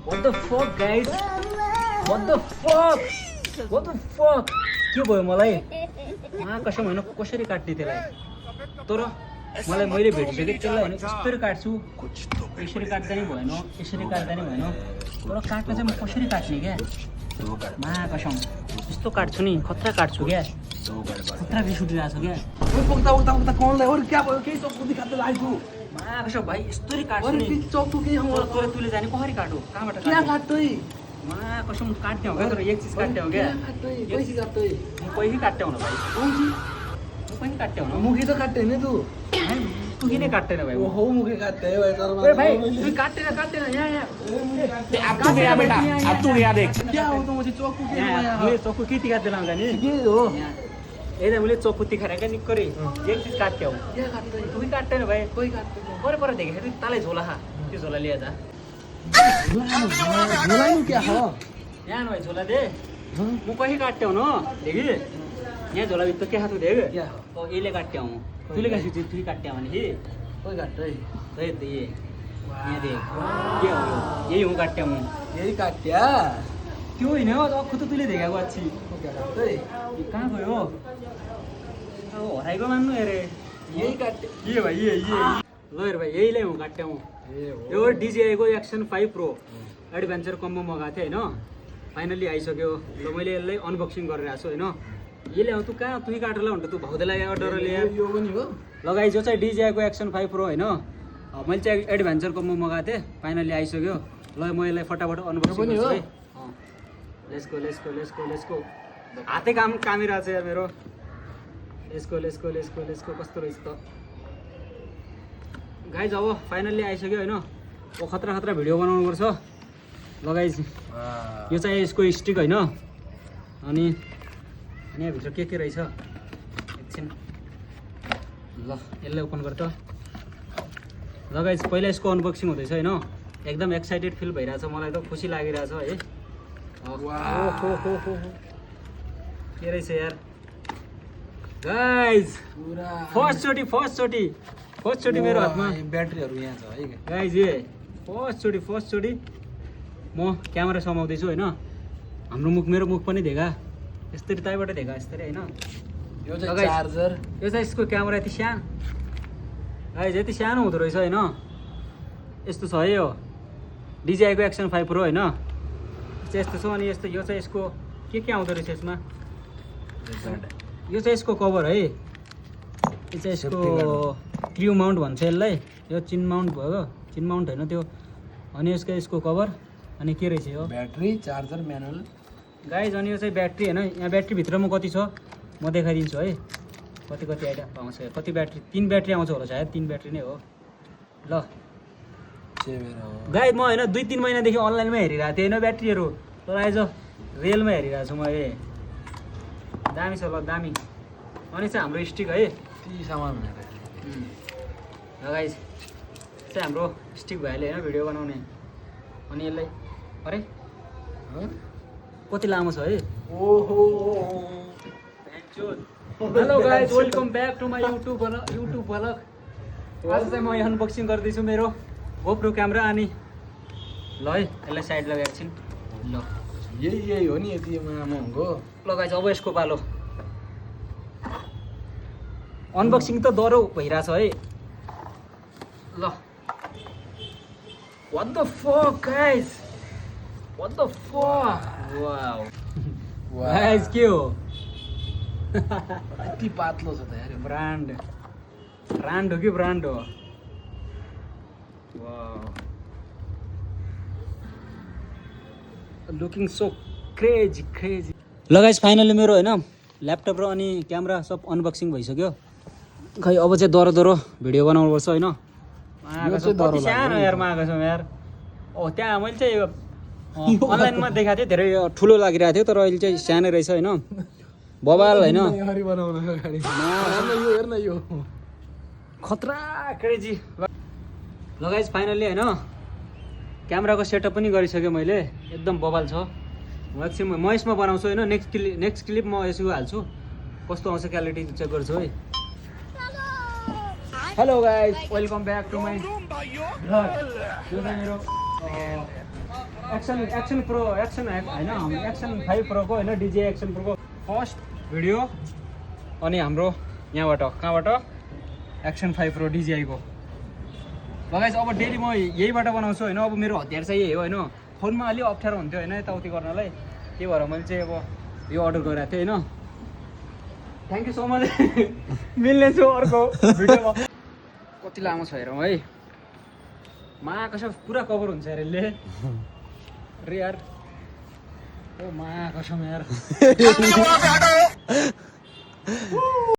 What the fuck guys? What the fuck? What the fuck? के भयो मलाई कसम होइन कसरी काट्ने त्यसलाई तर मलाई मैले भेटिसकेँ त्यसलाई होइन कसरी काट्छु यसरी काट्दा नि भएन यसरी काट्दा नि भएन तर काट्न चाहिँ म कसरी काट्ने क्या कसम यस्तो काट्छु नि खतरा काट्छु क्या खतरा रिस उठिरहेको छ क्या पुग्दा उता उता कौनलाई और क्या भयो केही चक्कु दिखाते लाग्यो कसम भाइ यस्तरी काट्छु नि चक्कु के हम तर तुले जाने कसरी काटो कहाँबाट क्या काट्दै कसम काट्ने हो क्या तर एक चीज काट्ने हो क्या कैसी काट्दै म पैसा काट्ने हो न भाइ कौन सी म पैसा काट्ने हो न मुखी तो काट्टे हैन तू तू किन काट्दैन भाइ हो मुखी काट्टे है भाई तर ए भाइ तू काट्दैन यहाँ अब तू गया बेटा अब तू गया देख क्या हो तो मुझे चक्कु के मैले चक्कु के टिका दिलाम जाने के हो ए मैले चक्कु तिखाएर क्या निक्करे एक चीज काट्ने हो क्या काट्दै तू काट्दैन भाइ कोही काट्दै पर देखेर तालै झोला खा त्यो झोला लिएर जा झोलानु क्या हो यहाँ भाइ झोला दे म कहीँ काट्ने हो न देखि यहाँ झोला भित्र के खातो देख क्या हो यसले काट्ने हूँ तुले कैसे चीज तू काट्ने भने कि कोही काट्दै ये यहाँ देख के हो यही हूँ काट्ने हूँ यही काट्या त्यो होइन अक्खु त तुले देखाएको अच्छी क्या काट्दै कहाँ गयो अब हराइको मान्नु अरे यही काट्टे ये भाइ ये ल हेर भाइ यहीलाई हूँ काट्ने हूँ यो डिजिआईको एक्सन 5 प्रो एडभेन्चर कम्बो मगाएको थिएँ होइन फाइनल्ली आइसक्यो ल मैले यसलाई अनबक्सिङ गरिरहेको छु होइन यसले आउँ तँ कहाँ तुई काटेर हुन्छ तँ भाउदै लाग्यो डर ल्याए यो पनि हो लगाइ जो चाहिँ डिजिआईको एक्सन 5 प्रो होइन मैले चाहिँ एडभेन्चर कम्बो मगाएको थिएँ फाइनल्ली आइसक्यो ल म यसलाई फटाफट अनबक्सिङ गर्छु है लेट्स गो हातै कामिरहेको छ यार मेरो लेट्स गो कस्तो रहेछ त गाइज अब फाइनल्ली आइसक्यो होइन ओ खतरा भिडियो बनाउनु पर्छ लगाइज यो चाहिँ यसको स्टिक होइन अनि यहाँभित्र के रहेछ एकछिन ल यसलाई ओपन गर त लगाइज पहिला यसको अनबक्सिङ हुँदैछ होइन एकदम एक्साइटेड फिल भइरहेछ मलाई त खुसी लागिरहेछ है के रहेछ यार गाइज फर्स्ट चोटी मेरो हातमा ब्याट्रीहरू यहाँ छ है गाइज फर्स्ट चोटी म क्यामेरा समाउँदैछु होइन हाम्रो मेरो मुख पनि देखा यस्तरी तैबाट देखा यस्तरी होइन यो चाहिँ चार्जर यो चाहिँ यसको क्यामेरा यति सानो गाइज यति सानो हुँदो रहेछ होइन यस्तो छ है यो डिजिआईको एक्सन 5 प्रो होइन यस्तो छ अनि यस्तो यो चाहिँ यसको के आउँदो रहेछ यसमा यो चाहिँ यसको कभर है यो चाहिँ यसको क्ल्यु माउन्ट भन्छ यसलाई यो चिन माउन्ट भयो चिन माउन्ट होइन त्यो अनि यसको कभर अनि के रहेछ यो ब्याट्री चार्जर म्यानुअल गाइज अनि यो चाहिँ ब्याट्री होइन यहाँ ब्याट्रीभित्रमा कति छ म देखाइदिन्छु है कति आइटम आउँछ कति ब्याट्री 3 ब्याट्री आउँछ होला सायद 3 ब्याट्री नै हो ल गाइज म होइन 2-3 महिनादेखि अनलाइनमै हेरिरहेको थिएँ होइन ब्याट्रीहरू तर आइज रियलमा हेरिरहेको छु म ए दामी छ ल दामी अनि चाहिँ हाम्रो स्टिक है ती सामान गाइज चाहिँ हाम्रो स्टिक भइहाल्यो होइन भिडियो बनाउने अनि यसलाई अरे कति लामो छ है ओहो hello guys welcome back to my YouTube vlog आज चाहिँ म यहाँ अनबक्सिङ गर्दैछु मेरो गोप्रो क्यामेरा अनि ल है यसलाई साइड लगाएर एकछिन ल यही हो नि यति महँगो ल गाइज अब यसको पालो अनबक्सिङ त डह्रो भइरहेछ है ल What the fuck guys? What the fuck? Wow. Guys के हो? यति पातलो छ त यार ब्रान्ड हो कि ब्रान्ड हो? Wow. Looking so crazy. ल गाइस फाइनली मेरो होइन ल्यापटप र अनि क्यामेरा सब अनबक्सिङ भइसक्यो खै अब चाहिँ डह्रो भिडियो बनाउनु पर्छ होइन कति सानो यार मागेको छौँ यार त्यहाँ मैले चाहिँ अनलाइनमा देखाएको थिएँ धेरै ठुलो लागिरहेको थियो तर अहिले चाहिँ सानो रहेछ होइन बबाल होइन खतरा क्रेजी ल गाइस फाइनल्ली होइन क्यामेराको सेटअप पनि गरिसकेँ मैले एकदम बबाल छ म यसमा बनाउँछु होइन नेक्स्ट क्लिप म यसको हाल्छु कस्तो आउँछ क्वालिटी चेक गर्छु है hello guys welcome back to my vlog यो चाहिँ मेरो एक्सन प्रो एक्सन होइन हाम्रो एक्सन 5 प्रोको होइन डिजे एक्सन प्रोको फर्स्ट भिडियो अनि हाम्रो यहाँबाट कहाँबाट एक्सन 5 प्रो डिजिआईको लगाइस। अब डेली म यहीबाट बनाउँछु होइन। अब मेरो हतियार चाहिँ यही हो होइन। फोनमा अलिक अप्ठ्यारो हुन्थ्यो होइन यताउति गर्नलाई, त्यही भएर मैले चाहिँ अब यो अर्डर गरिरहेको थिएँ होइन। Thank you so much. मिल्ने छु अर्को भिडियोमा। कति लामो छ हेरौँ है। कसम पुरा कभर हुन्छ अरे यसले। अरे यार ओ कसम यार।